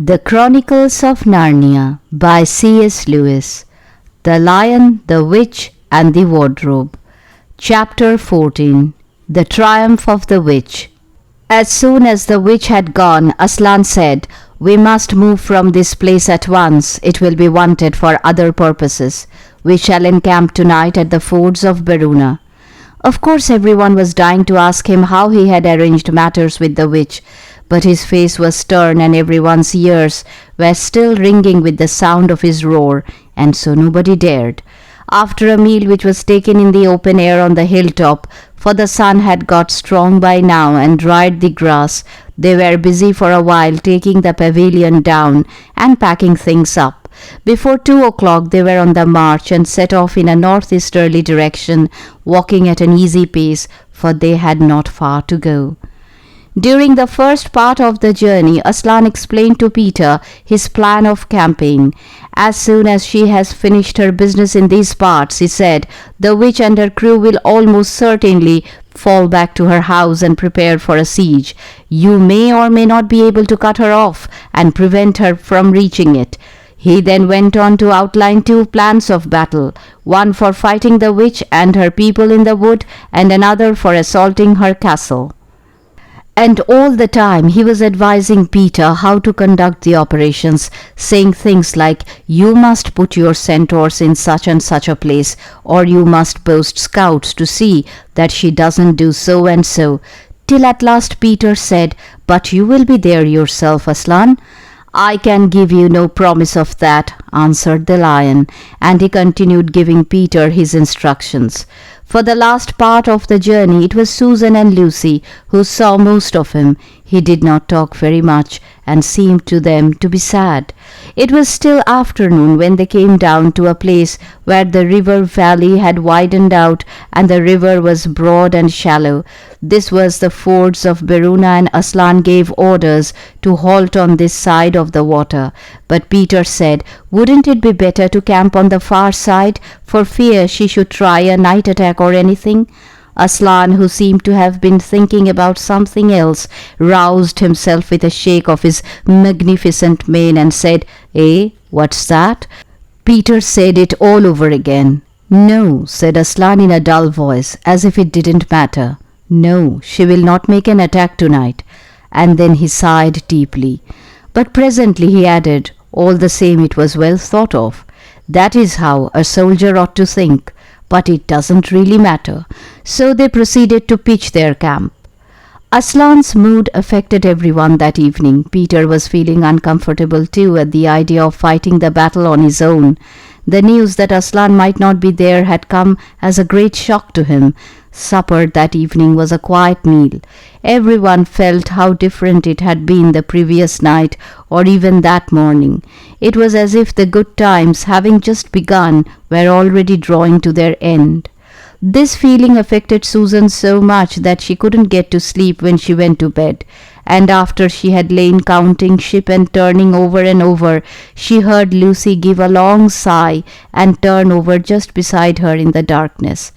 The Chronicles of Narnia by C.S. Lewis. The Lion, the Witch and the Wardrobe. Chapter 14. The Triumph of the Witch. As soon as the witch had gone, Aslan said, "We must move from this place at once. It will be wanted for other purposes. We shall encamp tonight at the fords of Beruna." Of course everyone was dying to ask him how he had arranged matters with the witch, but his face was stern and everyone's ears were still ringing with the sound of his roar, and so nobody dared. After a meal which was taken in the open air on the hilltop, for the sun had got strong by now and dried the grass, they were busy for a while taking the pavilion down and packing things up. Before 2 o'clock they were on the march and set off in a northeasterly direction, walking at an easy pace, for they had not far to go. During the first part of the journey, Aslan explained to Peter his plan of campaign. "As soon as she has finished her business in these parts," he said, "the witch and her crew will almost certainly fall back to her house and prepare for a siege. You may or may not be able to cut her off and prevent her from reaching it." He then went on to outline 2 plans of battle, one for fighting the witch and her people in the wood, and another for assaulting her castle. And all the time he was advising Peter how to conduct the operations, saying things like, "You must put your centaurs in such and such a place, or you must post scouts to see that she doesn't do so and so," till at last Peter said, "But you will be there yourself, Aslan." "I can give you no promise of that," answered the lion, and he continued giving Peter his instructions. For the last part of the journey it was Susan and Lucy who saw most of him. He did not talk very much and seemed to them to be sad. It was still afternoon when they came down to a place where the river valley had widened out and the river was broad and shallow. This was the fords of Beruna, and Aslan gave orders to halt on this side of the water. But Peter said, "Wouldn't it be better to camp on the far side, for fear she should try a night attack or anything?" Aslan, who seemed to have been thinking about something else, roused himself with a shake of his magnificent mane and said, "Eh, what's that?" Peter said it all over again. "No," said Aslan in a dull voice, as if it didn't matter. "No, she will not make an attack tonight." And then he sighed deeply. But presently he added, "All the same it was well thought of. That is how a soldier ought to think. But it doesn't really matter." So they proceeded to pitch their camp. Aslan's mood affected everyone that evening. Peter was feeling uncomfortable too at the idea of fighting the battle on his own. The news that Aslan might not be there had come as a great shock to him. Supper that evening was a quiet meal. Everyone felt how different it had been the previous night or even that morning. It was as if the good times, having just begun, were already drawing to their end. This feeling affected Susan so much that she couldn't get to sleep when she went to bed, and after she had lain counting sheep and turning over and over, she heard Lucy give a long sigh and turn over just beside her in the darkness.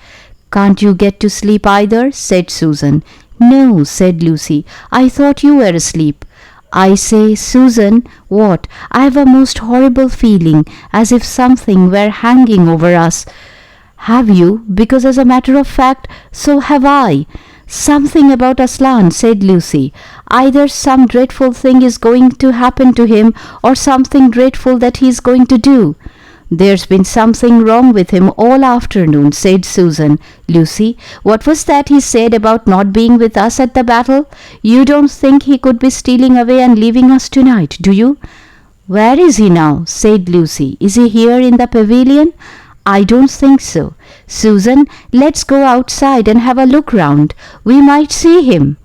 "Can't you get to sleep either?" said Susan. "No," said Lucy. "I thought you were asleep." "I say, Susan." "What?" "I have a most horrible feeling, as if something were hanging over us." "Have you? Because as a matter of fact, so have I." "Something about Aslan," said Lucy. "Either some dreadful thing is going to happen to him, or something dreadful that he is going to do." "There's been something wrong with him all afternoon," said Susan. "Lucy, what was that he said about not being with us at the battle? You don't think he could be stealing away and leaving us tonight, do you?" "Where is he now?" said Lucy. "Is he here in the pavilion?" "I don't think so. Susan, let's go outside and have a look round. We might see him."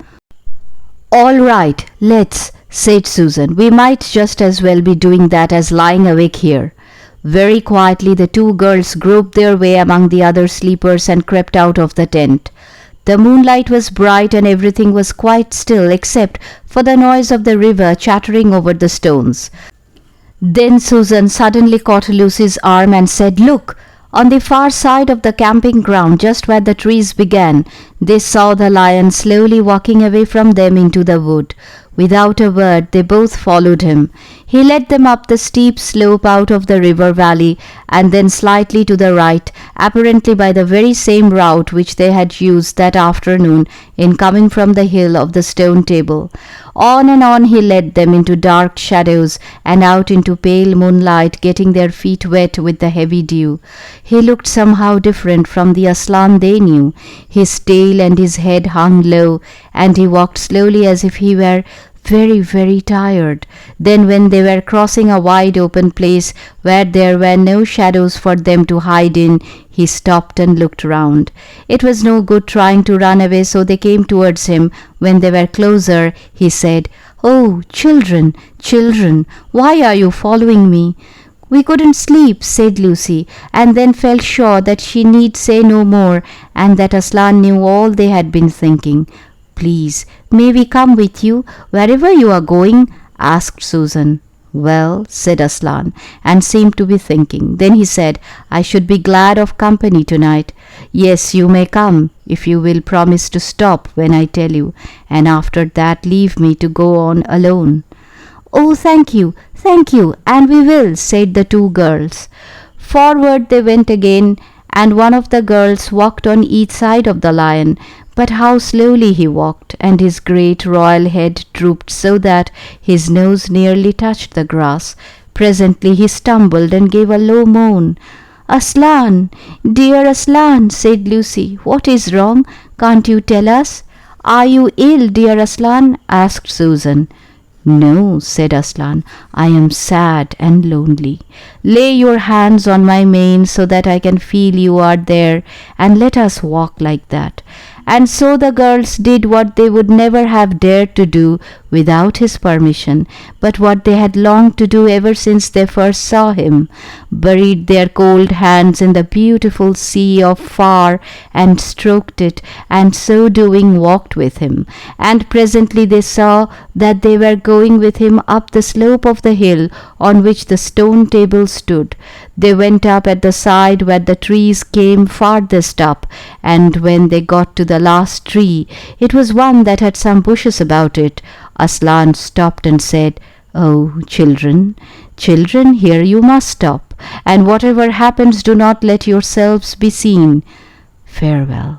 "All right, let's," said Susan. "We might just as well be doing that as lying awake here." Very quietly the 2 girls groped their way among the other sleepers and crept out of the tent. The moonlight was bright and everything was quite still except for the noise of the river chattering over the stones. Then Susan suddenly caught Lucy's arm and said, "Look!" On the far side of the camping ground, just where the trees began, they saw the lion slowly walking away from them into the wood. Without a word, they both followed him. He led them up the steep slope out of the river valley, and then slightly to the right, apparently by the very same route which they had used that afternoon in coming from the hill of the stone table. On and on he led them into dark shadows and out into pale moonlight, getting their feet wet with the heavy dew. He looked somehow different from the Aslan they knew. His tail and his head hung low, and he walked slowly as if he were very, very tired. Then when they were crossing a wide open place where there were no shadows for them to hide in, he stopped and looked round. It was no good trying to run away, so they came towards him. When they were closer, he said, "Oh, children, children, why are you following me?" "We couldn't sleep," said Lucy, and then felt sure that she need say no more, and that Aslan knew all they had been thinking. "Please, may we come with you, wherever you are going?" asked Susan. "Well," said Aslan, and seemed to be thinking. Then he said, "I should be glad of company tonight." "Yes, you may come, if you will promise to stop when I tell you, and after that leave me to go on alone." "Oh, thank you, and we will," said the two girls. Forward they went again, and one of the girls walked on each side of the lion. But how slowly he walked, and his great royal head drooped so that his nose nearly touched the grass. Presently he stumbled and gave a low moan. "Aslan, dear Aslan," said Lucy, "what is wrong? Can't you tell us?" "Are you ill, dear Aslan?" asked Susan. "No," said Aslan, "I am sad and lonely. Lay your hands on my mane so that I can feel you are there, and let us walk like that." And so the girls did what they would never have dared to do without his permission, but what they had longed to do ever since they first saw him, buried their cold hands in the beautiful sea of far and stroked it, and so doing walked with him. And presently they saw that they were going with him up the slope of the hill on which the stone table stood. They went up at the side where the trees came farthest up, and when they got to the last tree, it was one that had some bushes about it. Aslan stopped and said, "Oh, children, children, here you must stop, and whatever happens, do not let yourselves be seen. Farewell."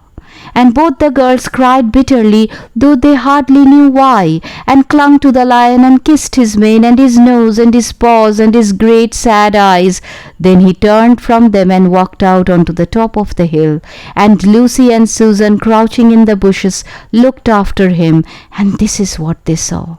And both the girls cried bitterly, though they hardly knew why, and clung to the lion and kissed his mane and his nose and his paws and his great sad eyes. Then he turned from them and walked out onto the top of the hill, and Lucy and Susan, crouching in the bushes, looked after him, and this is what they saw.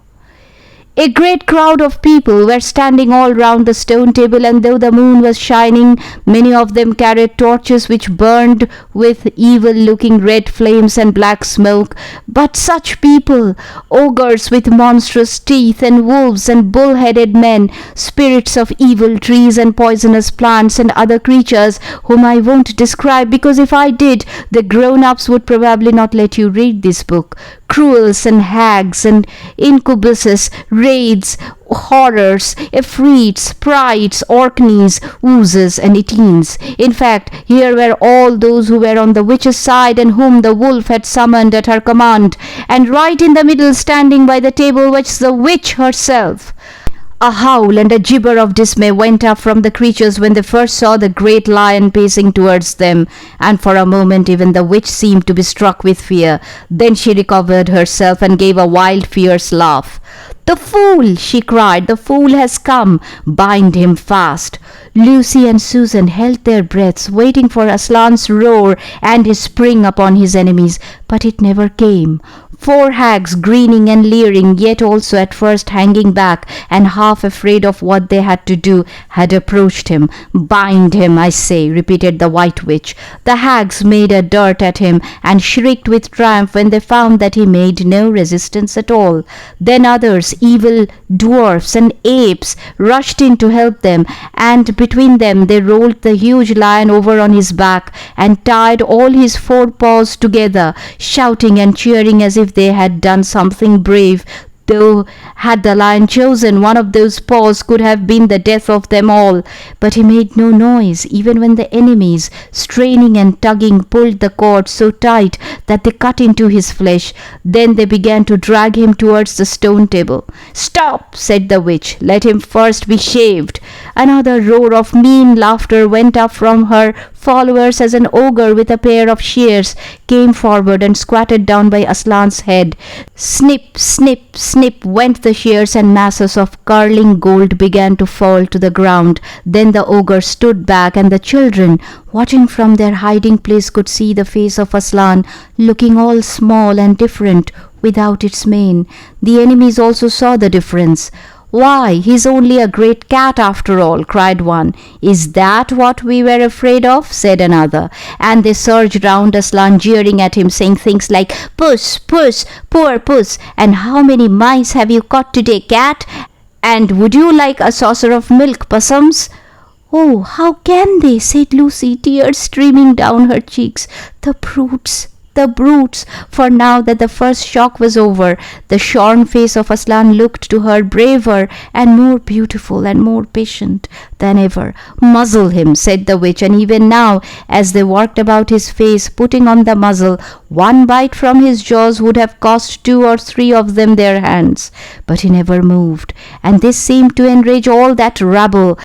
A great crowd of people were standing all round the stone table, and though the moon was shining, many of them carried torches which burned with evil-looking red flames and black smoke. But such people, ogres with monstrous teeth, and wolves and bull-headed men, spirits of evil trees and poisonous plants, and other creatures whom I won't describe, because if I did, the grown-ups would probably not let you read this book. Cruels and hags and incubuses, raids, horrors, efreets, sprites, orkneys, oozes, and eteens. In fact, here were all those who were on the witch's side and whom the wolf had summoned at her command, and right in the middle, standing by the table, was the witch herself. A howl and a gibber of dismay went up from the creatures when they first saw the great lion pacing towards them, and for a moment even the witch seemed to be struck with fear. Then she recovered herself and gave a wild, fierce laugh. "The fool!" she cried. "The fool has come! Bind him fast!" Lucy and Susan held their breaths, waiting for Aslan's roar and his spring upon his enemies, but it never came. 4 hags, grinning and leering, yet also at first hanging back and half afraid of what they had to do, had approached him. "Bind him, I say," repeated the White Witch. The hags made a dart at him and shrieked with triumph when they found that he made no resistance at all. Then others, evil dwarfs and apes, rushed in to help them, and between them they rolled the huge lion over on his back and tied all his 4 paws together, shouting and cheering as if they had done something brave. Though had the lion chosen, one of those paws could have been the death of them all. But he made no noise, even when the enemies, straining and tugging, pulled the cord so tight that they cut into his flesh. Then they began to drag him towards the stone table. "Stop!" said the witch. "Let him first be shaved." Another roar of mean laughter went up from her followers as an ogre with a pair of shears came forward and squatted down by Aslan's head. Snip, snip, snip went the shears, and masses of curling gold began to fall to the ground. Then the ogre stood back, and the children, watching from their hiding place, could see the face of Aslan looking all small and different without its mane. The enemies also saw the difference. "Why, he's only a great cat after all," cried one. "Is that what we were afraid of?" said another. And they surged round Aslan, jeering at him, saying things like, "Puss, puss, poor puss, and how many mice have you caught today, cat? And would you like a saucer of milk, possums?" "Oh, how can they?" said Lucy, tears streaming down her cheeks. "The brutes! The brutes!" For now that the first shock was over, the shorn face of Aslan looked to her braver and more beautiful and more patient than ever. "Muzzle him," said the witch, and even now, as they worked about his face, putting on the muzzle, one bite from his jaws would have cost 2 or 3 of them their hands. But he never moved, and this seemed to enrage all that rabble.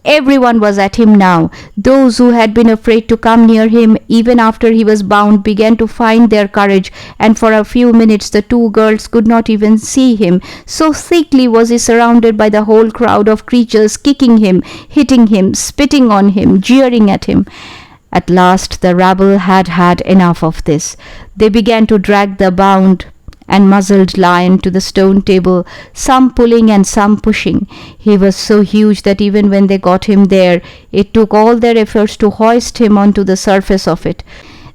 Everyone was at him now. Those who had been afraid to come near him even after he was bound began to find their courage, and for a few minutes the 2 girls could not even see him. So thickly was he surrounded by the whole crowd of creatures, kicking him, hitting him, spitting on him, jeering at him. At last the rabble had had enough of this. They began to drag the bound and muzzled lion to the stone table, some pulling and some pushing. He was so huge that even when they got him there, it took all their efforts to hoist him onto the surface of it.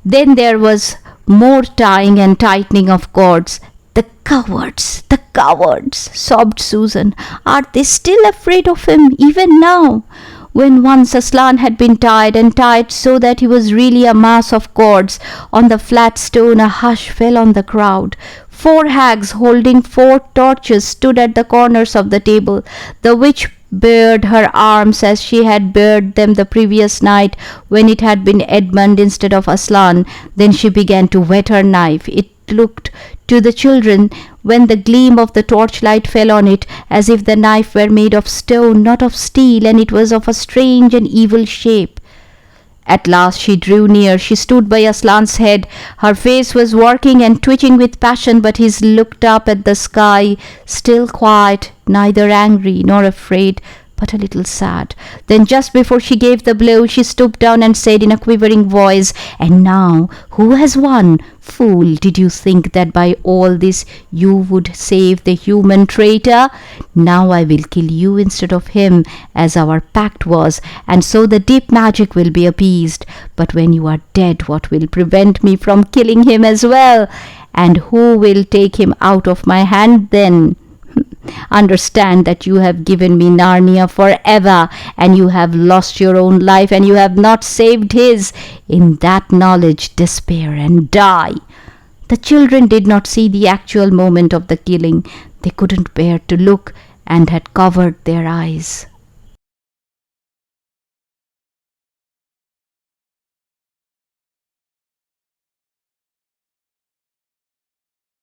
Then there was more tying and tightening of cords. "The cowards, the cowards," sobbed Susan. "Are they still afraid of him even now?" When once Aslan had been tied, and tied so that he was really a mass of cords, on the flat stone a hush fell on the crowd. 4 hags holding 4 torches stood at the corners of the table. The witch bared her arms as she had bared them the previous night when it had been Edmund instead of Aslan. Then she began to whet her knife. It looked to the children, when the gleam of the torchlight fell on it, as if the knife were made of stone, not of steel, and it was of a strange and evil shape. At last she drew near. She stood by Aslan's head. Her face was working and twitching with passion, but he looked up at the sky, still quiet, neither angry nor afraid, but a little sad. Then just before she gave the blow, she stooped down and said in a quivering voice, "And now, who has won? Fool, did you think that by all this you would save the human traitor? Now I will kill you instead of him, as our pact was, and so the deep magic will be appeased. But when you are dead, what will prevent me from killing him as well? And who will take him out of my hand then? Understand that you have given me Narnia forever, and you have lost your own life, and you have not saved his. In that knowledge, despair and die." The children did not see the actual moment of the killing. They couldn't bear to look, and had covered their eyes.